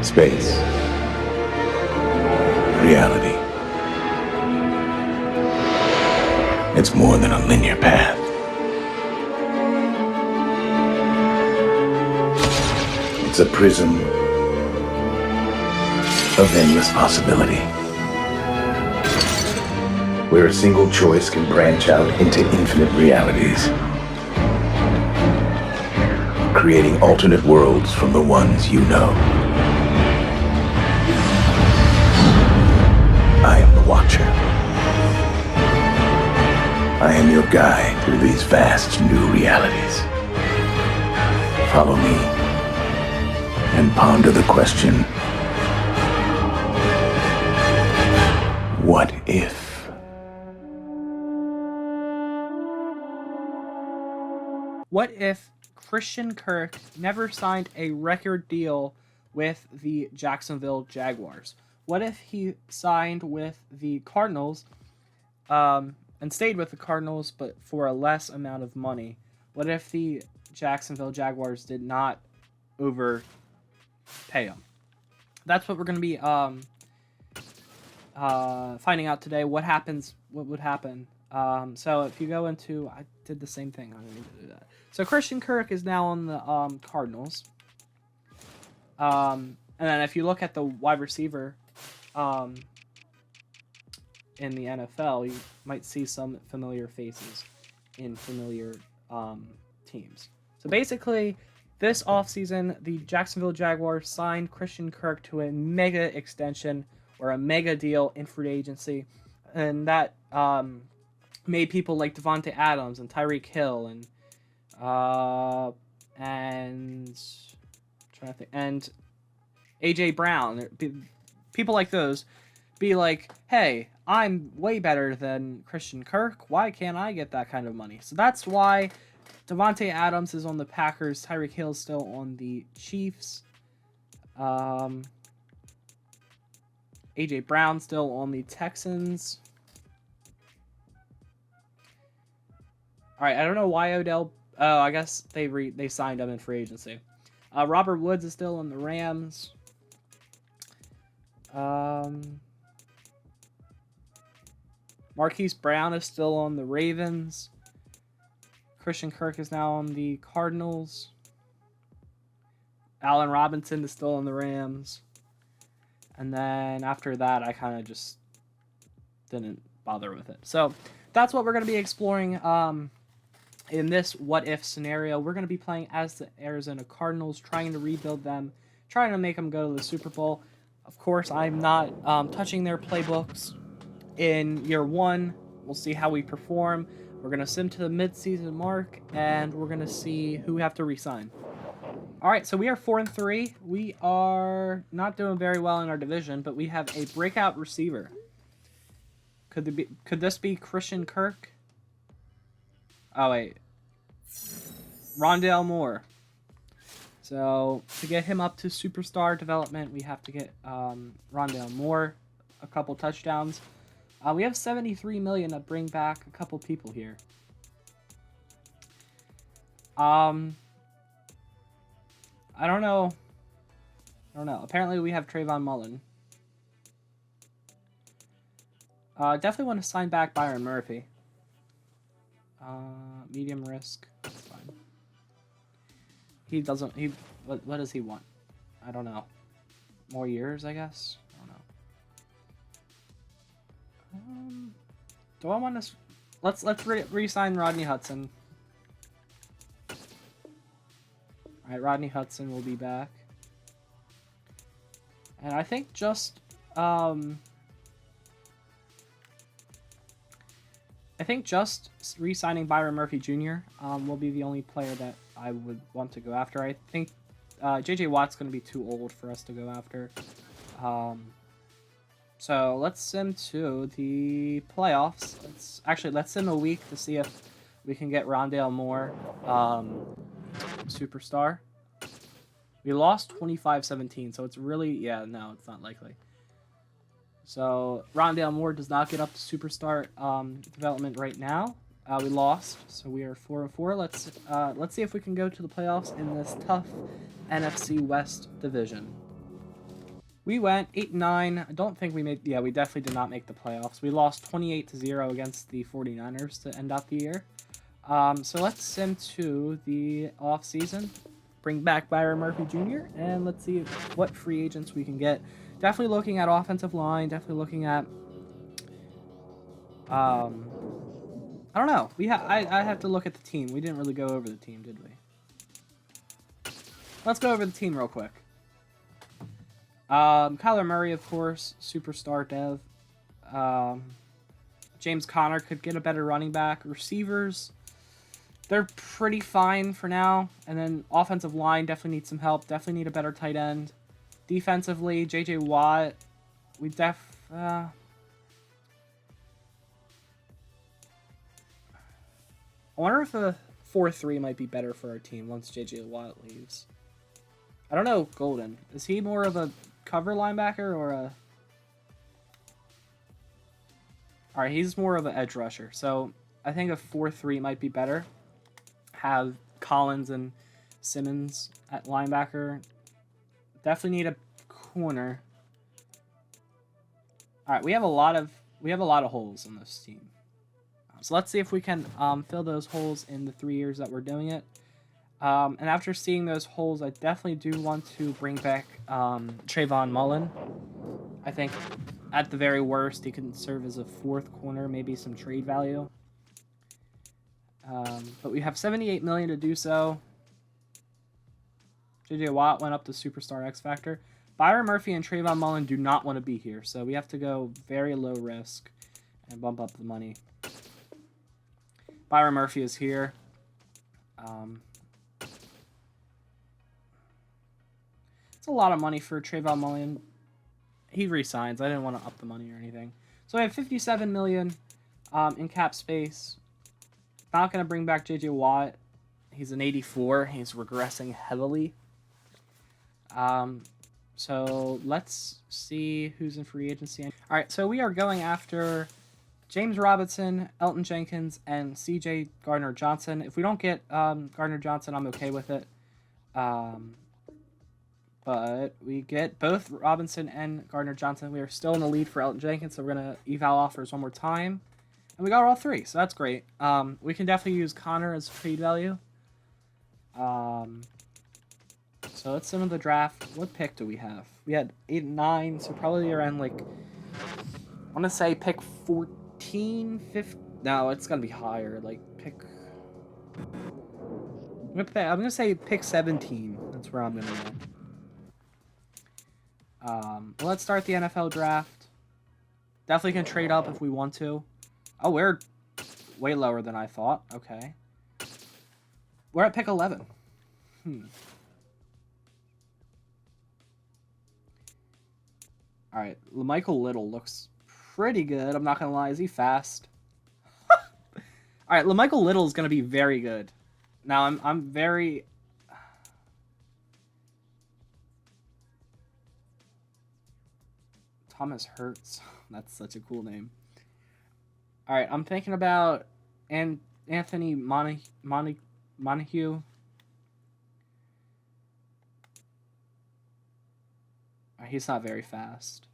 Space. Reality. It's more than a linear path. It's a prism of endless possibility, where a single choice can branch out into infinite realities, creating alternate worlds from the ones you know. I am the Watcher. I am your guide through these vast new realities. Follow me and ponder the question, what if? What if Christian Kirk never signed a record deal with the Jacksonville Jaguars? What if he signed with the Cardinals and stayed with the Cardinals but for a less amount of money? What if the Jacksonville Jaguars did not overpay him? That's what we're going to be finding out today. What would happen? So if you go into... I did the same thing. I didn't need to do that. So Christian Kirk is now on the Cardinals. And then if you look at the wide receiver in the NFL, you might see some familiar faces in familiar teams. So basically, this offseason, the Jacksonville Jaguars signed Christian Kirk to a mega extension or a mega deal in free agency. And that made people like Devontae Adams and Tyreek Hill and AJ Brown, people like those, be like, hey, I'm way better than Christian Kirk. Why can't I get that kind of money? So that's why Devontae Adams is on the Packers. Tyreek Hill is still on the Chiefs. AJ Brown still on the Texans. All right, I don't know why Odell. Oh, I guess they signed him in free agency. Robert Woods is still on the Rams. Marquise Brown is still on the Ravens. Christian Kirk is now on the Cardinals. Allen Robinson is still on the Rams. And then after that, I kind of just didn't bother with it. So that's what we're going to be exploring in this what-if scenario. We're going to be playing as the Arizona Cardinals, trying to rebuild them, trying to make them go to the Super Bowl. Of course, I'm not touching their playbooks in year one. We'll see how we perform. We're going to sim to the mid-season mark, and we're going to see who we have to re-sign. All right, so we are 4-3. We are not doing very well in our division, but we have a breakout receiver. Could this be Christian Kirk? Oh, wait. Rondale Moore. So, to get him up to superstar development, we have to get Rondale Moore a couple touchdowns. We have $73 million to bring back a couple people here. I don't know. Apparently, we have Trayvon Mullen. Definitely want to sign back Byron Murphy. Medium risk. That's fine. He doesn't... What does he want? I don't know. More years, I guess? I don't know. Do I want to... Let's re-sign Rodney Hudson. Alright, Rodney Hudson will be back. And I think just... re-signing Byron Murphy Jr. Will be the only player that I would want to go after. I think J.J. Watt's going to be too old for us to go after. So let's sim to the playoffs. Let's sim a week to see if we can get Rondale Moore superstar. We lost 25-17, so it's really... no, it's not likely. So Rondale Moore does not get up to superstar development right now. We lost, so we are 4-4. Let's see if we can go to the playoffs in this tough NFC West division. We went 8-9. I don't think we made... Yeah, we definitely did not make the playoffs. We lost 28-0 against the 49ers to end out the year. So let's sim to the offseason. Bring back Byron Murphy Jr. And let's see what free agents we can get. Definitely looking at offensive line. Definitely looking at... I don't know. I have to look at the team. We didn't really go over the team, did we? Let's go over the team real quick. Kyler Murray, of course, superstar dev. James Conner could get a better running back. Receivers, they're pretty fine for now. And then offensive line definitely needs some help. Definitely need a better tight end. Defensively, J.J. Watt, I wonder if a 4-3 might be better for our team once J.J. Watt leaves. I don't know, Golden. Is he more of a cover linebacker or a... Alright, he's more of an edge rusher. So I think a 4-3 might be better. Have Collins and Simmons at linebacker. Definitely need a corner. Alright, we have a lot of holes in this team. So let's see if we can fill those holes in the 3 years that we're doing it. And after seeing those holes, I definitely do want to bring back Trayvon Mullen. I think at the very worst, he can serve as a 4th corner, maybe some trade value. But we have $78 million to do so. J.J. Watt went up to Superstar X Factor. Byron Murphy and Trayvon Mullen do not want to be here, so we have to go very low risk and bump up the money. Byron Murphy is here. It's a lot of money for Trayvon Mullen. He resigns. I didn't want to up the money or anything. So I have $57 million in cap space. Not going to bring back J.J. Watt. He's an 84. He's regressing heavily. So let's see who's in free agency. All right, so we are going after James Robinson, Elton Jenkins, and C.J. Gardner-Johnson. If we don't get Gardner-Johnson, I'm okay with it. But we get both Robinson and Gardner-Johnson. We are still in the lead for Elton Jenkins, so we're going to eval offers one more time. And we got all 3, so that's great. We can definitely use Connor as trade value. So let's sim the draft. What pick do we have? We had 8 and 9, so probably around, like, I want to say pick 14, 15. No, it's going to be higher. Like, pick... I'm going to say pick 17. That's where I'm going to go. Let's start the NFL draft. Definitely can trade up if we want to. Oh, we're way lower than I thought. Okay. We're at pick 11. Alright, LaMichael Little looks pretty good. I'm not going to lie. Is he fast? Alright, LaMichael Little is going to be very good. Now, I'm very... Thomas Hurts. That's such a cool name. Alright, I'm thinking about Anthony Montague. He's not very fast.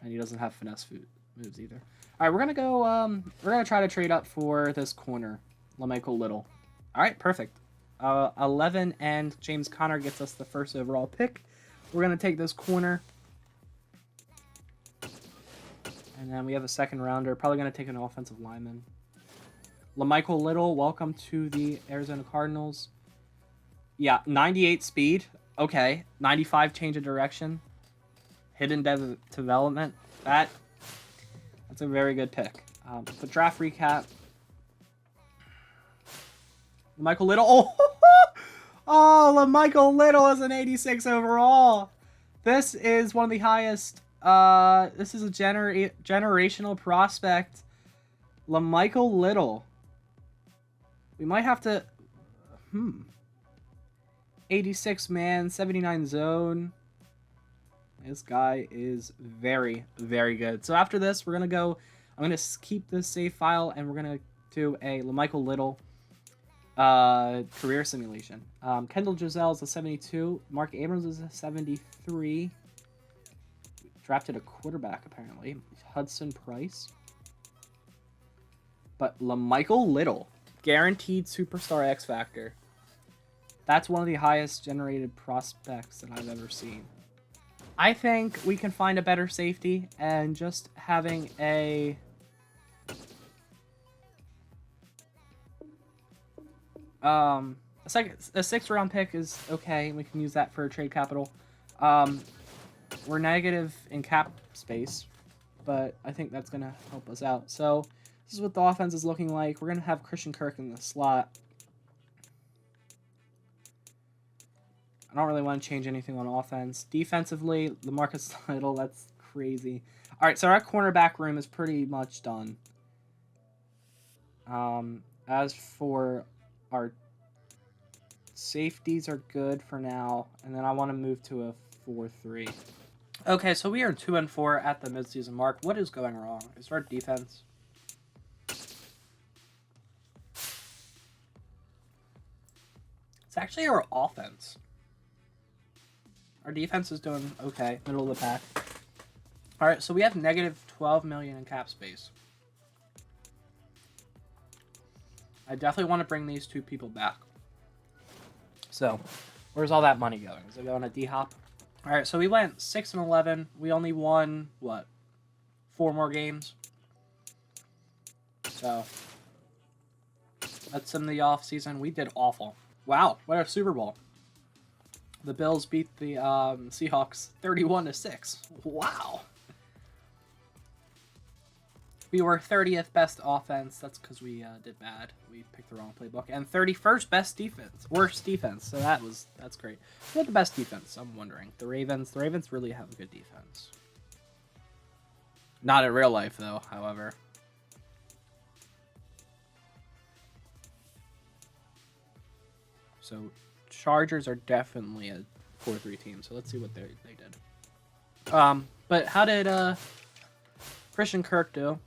And he doesn't have finesse moves either. Alright, we're gonna go we're gonna try to trade up for this corner, LaMichael Little. Alright, perfect. 11 and James Conner gets us the 1st overall pick. We're gonna take this corner. And then we have a 2nd rounder. Probably gonna take an offensive lineman. LaMichael Little, welcome to the Arizona Cardinals. Yeah, 98 speed. Okay, 95 change of direction. Hidden development. That's a very good pick. The draft recap. LaMichael Little. Oh, oh, LaMichael Little is an 86 overall. This is one of the highest. This is a generational prospect. LaMichael Little. We might have to... 86 man, 79 zone. This guy is very, very good. So after this, we're going to go... I'm going to keep this save file, and we're going to do a LaMichael Little Career simulation. Kendall Giselle is a 72. Mark Abrams is a 73. Drafted a quarterback, apparently. Hudson Price. But LaMichael Little. Guaranteed superstar X Factor. That's one of the highest generated prospects that I've ever seen. I think we can find a better safety, and just having a sixth round pick is okay. We can use that for trade capital. We're negative in cap space, but I think that's gonna help us out. So this is what the offense is looking like. We're gonna have Christian Kirk in the slot. I don't really want to change anything on offense. Defensively, LaMarcus Little, that's crazy. All right, so our cornerback room is pretty much done. As for our safeties are good for now, and then I want to move to a 4-3. Okay, so we are 2-4 at the midseason mark. What is going wrong? Is our defense? It's actually our offense. Our defense is doing okay, middle of the pack. All right, so we have negative 12 million in cap space. I definitely want to bring these two people back. So, where's all that money going? Is it going to D-Hop? All right, so we went 6-11. We only won, what, 4 more games? So, that's in the offseason. We did awful. Wow, what a Super Bowl. The Bills beat the Seahawks 31-6. Wow. We were 30th best offense. That's because we did bad. We picked the wrong playbook. And 31st best defense. Worst defense. So that's great. Who had the best defense? I'm wondering. The Ravens. The Ravens really have a good defense. Not in real life, though, however. So Chargers are definitely a 4-3 team. So let's see what they did. But how did Christian Kirk do?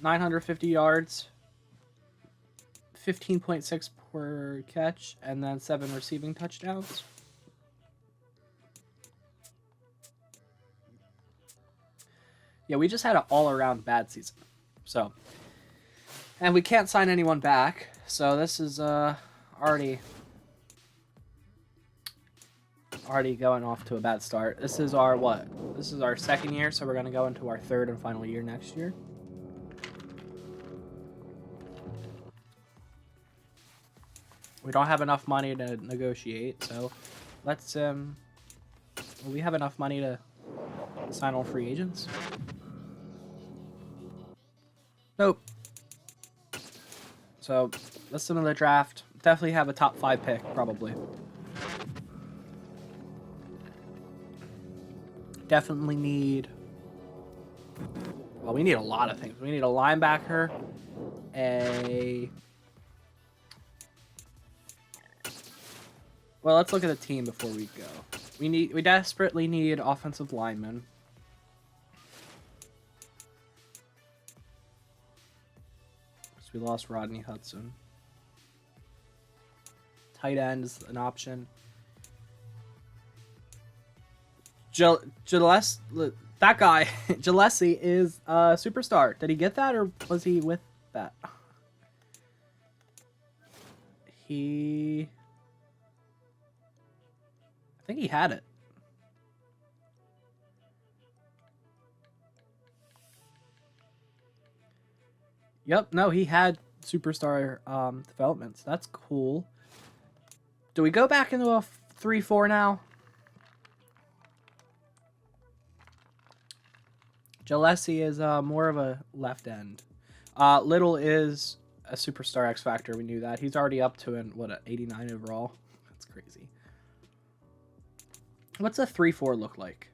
950 yards, 15.6 per catch, and then 7 receiving touchdowns. Yeah, we just had an all-around bad season. So, and we can't sign anyone back. So this is already going off to a bad start. This is our what? This is our second year, so we're going to go into our third and final year next year. We don't have enough money to negotiate, so let's we have enough money to sign all free agents. Nope. So listen to the draft. Definitely have a top 5 pick, probably. Definitely need... Well, we need a lot of things. We need a linebacker, Well, let's look at the team before we go. We desperately need offensive linemen. So we lost Rodney Hudson. Tight end is an option. That guy, Gillespie, is a superstar. Did he get that, or was he with that? I think he had it. Yep, no, he had superstar developments. That's cool. Do we go back into a 3-4 now? Gillespie is more of a left end. Little is a superstar X Factor. We knew that. He's already up to an 89 overall. That's crazy. What's a 3-4 look like?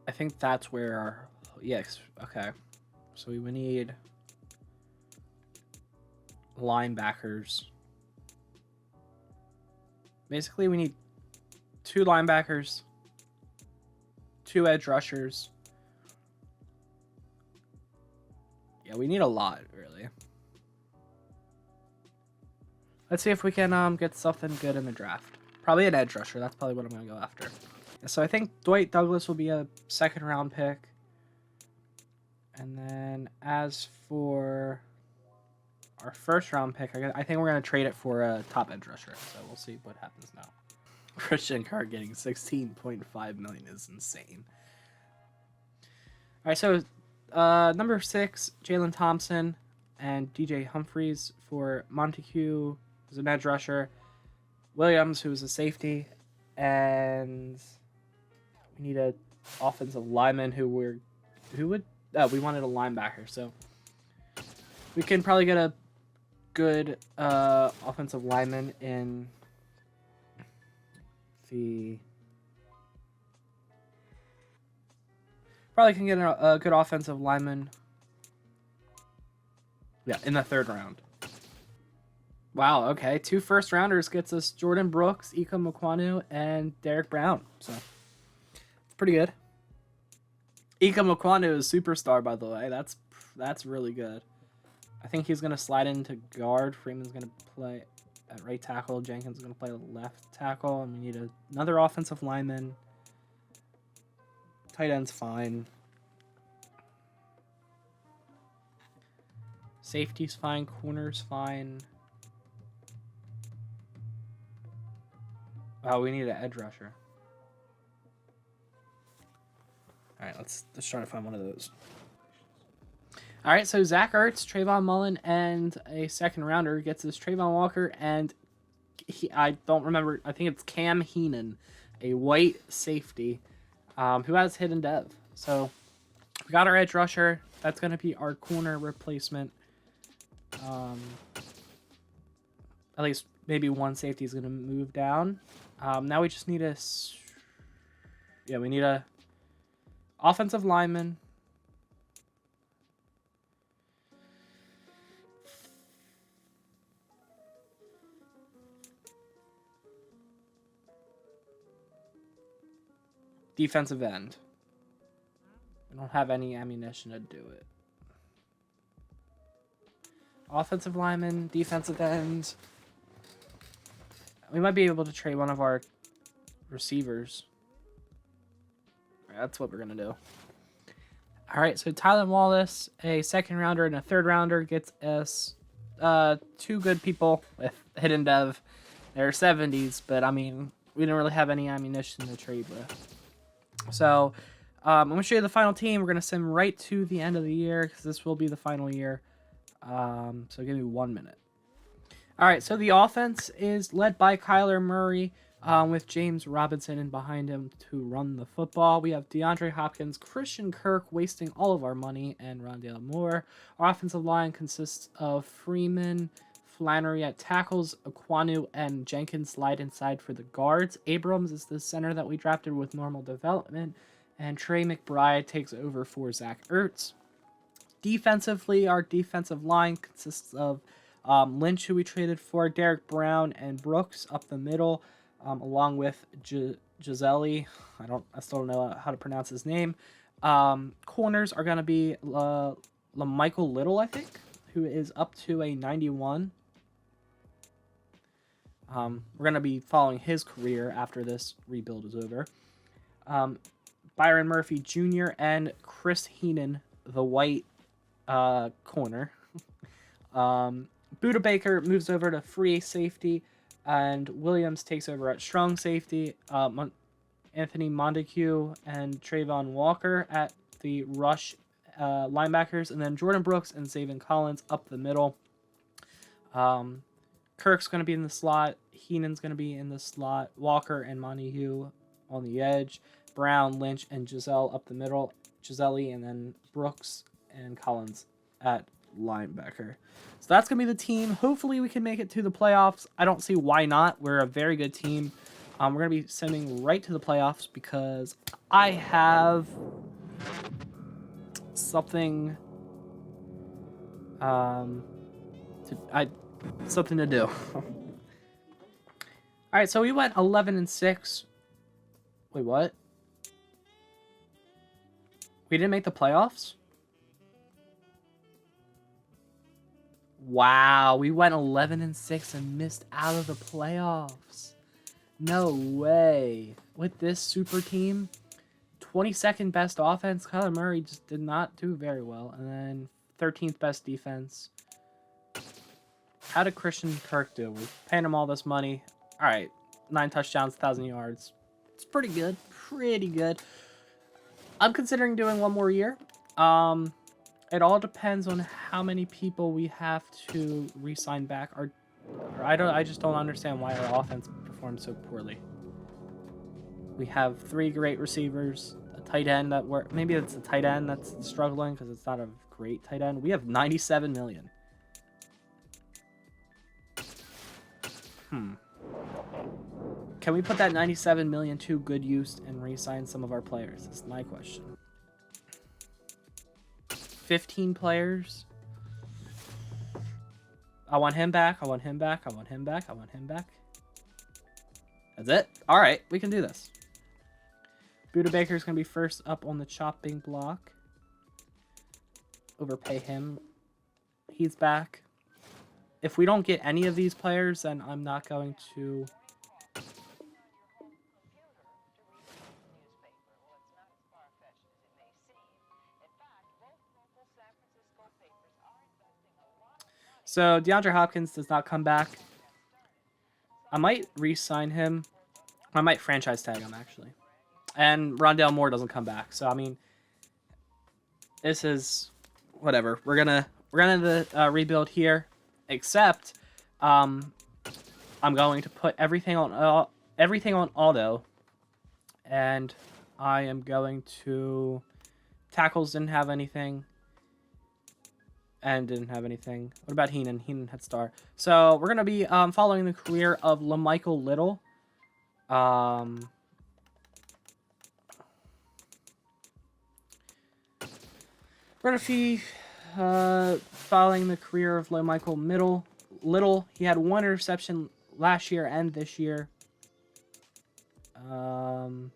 I think that's where our... Yes, okay. So we need linebackers. Basically, we need 2 linebackers, 2 edge rushers. Yeah, we need a lot, really. Let's see if we can get something good in the draft. Probably an edge rusher. That's probably what I'm going to go after. So I think Dwight Douglas will be a second-round pick. And then as for our first-round pick, I think we're going to trade it for a top edge rusher. So we'll see what happens now. Christian Kirk getting $16.5 million is insane. All right, so number 6, Jalen Thompson and DJ Humphries for Montague, who's an edge rusher. Williams, who is a safety, and we need a offensive lineman we wanted a linebacker, so we can probably get a good offensive lineman in the probably can get a good offensive lineman in the 3rd round. Wow, okay. 2 first-rounders gets us Jordan Brooks, Ika Mekwonu, and Derek Brown. So, it's pretty good. Ika Mekwonu is superstar, by the way. That's really good. I think he's going to slide into guard. Freeman's going to play at right tackle. Jenkins is going to play left tackle. And we need another offensive lineman. Tight end's fine. Safety's fine. Corner's fine. Oh, we need an edge rusher. All right, let's try to find one of those. All right, so Zach Ertz, Trayvon Mullen, and a second-rounder gets us Trayvon Walker, and I don't remember. I think it's Cam Heenan, a white safety, who has hidden dev. So we got our edge rusher. That's going to be our corner replacement. At least maybe one safety is going to move down. Now we just need we need a offensive lineman. Defensive end. We don't have any ammunition to do it. Offensive lineman, defensive end. We might be able to trade one of our receivers. That's what we're going to do. All right, so Tylan Wallace, a second-rounder and a third-rounder, gets us 2 good people with hidden dev. They're 70s, but, I mean, we didn't really have any ammunition to trade with. So, I'm going to show you the final team. We're going to send right to the end of the year because this will be the final year. So give me 1 minute. All right, so the offense is led by Kyler Murray with James Robinson in behind him to run the football. We have DeAndre Hopkins, Christian Kirk wasting all of our money, and Rondale Moore. Our offensive line consists of Freeman, Flannery at tackles, Aquanu, and Jenkins slide inside for the guards. Abrams is the center that we drafted with normal development, and Trey McBride takes over for Zach Ertz. Defensively, our defensive line consists of Lynch, who we traded for, Derek Brown, and Brooks up the middle, along with Gisele. I still don't know how to pronounce his name. Corners are going to be LaMichael Little, I think, who is up to a 91. We're going to be following his career after this rebuild is over. Byron Murphy Jr. and Chris Heenan, the white corner. Buda Baker moves over to free safety, and Williams takes over at strong safety. Anthony Montague and Trayvon Walker at the rush linebackers, and then Jordan Brooks and Zaven Collins up the middle. Kirk's going to be in the slot. Heenan's going to be in the slot. Walker and Montague on the edge. Brown, Lynch, and Gisele up the middle. Gisele, and then Brooks and Collins at linebacker. So that's going to be the team. Hopefully we can make it to the playoffs. I don't see why not. We're a very good team. We're going to be sending right to the playoffs because I have something something to do. All right, so we went 11-6. Wait, what? We didn't make the playoffs? Wow, we went 11-6 and missed out of the playoffs. No way. With this super team, 22nd best offense. Kyler Murray just did not do very well. And then 13th best defense. How did Christian Kirk do? We're paying him all this money. All right, 9 touchdowns, 1,000 yards. It's pretty good. Pretty good. I'm considering doing one more year. It all depends on how many people we have to re-sign back. I just don't understand why our offense performs so poorly. We have 3 great receivers, a tight end maybe it's a tight end that's struggling because it's not a great tight end. We have 97 million. Can we put that 97 million to good use and re-sign some of our players? That's my question. 15 players. I want him back. I want him back. I want him back. I want him back. That's it. All right, we can do this. Buda Baker's going to be first up on the chopping block. Overpay him. He's back. If we don't get any of these players, then I'm not going to... So DeAndre Hopkins does not come back. I might re-sign him. I might franchise tag him, actually. And Rondale Moore doesn't come back. So I mean, this is whatever. We're gonna rebuild here. Except, I'm going to put everything on auto, and I am going to tackles didn't have anything. And didn't have anything. What about Heenan? Heenan had star. So we're going to be following the career of LaMichael Little. We're going to be following the career of LaMichael Little. He had 1 interception last year and this year. And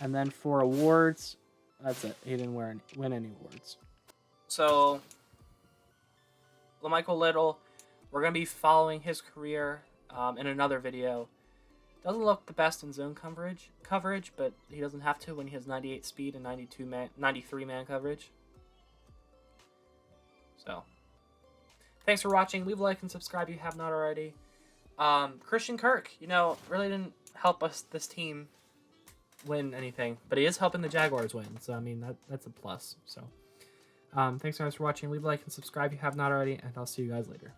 then for awards, that's it. He didn't win any awards. So, LaMichael Little, we're going to be following his career in another video. Doesn't look the best in zone coverage, but he doesn't have to when he has 98 speed and 93 man coverage. So, thanks for watching. Leave a like and subscribe if you have not already. Christian Kirk, really didn't help this team win anything, but he is helping the Jaguars win. So, I mean, that's a plus. So. Thanks guys for watching. Leave a like and subscribe if you have not already, and I'll see you guys later.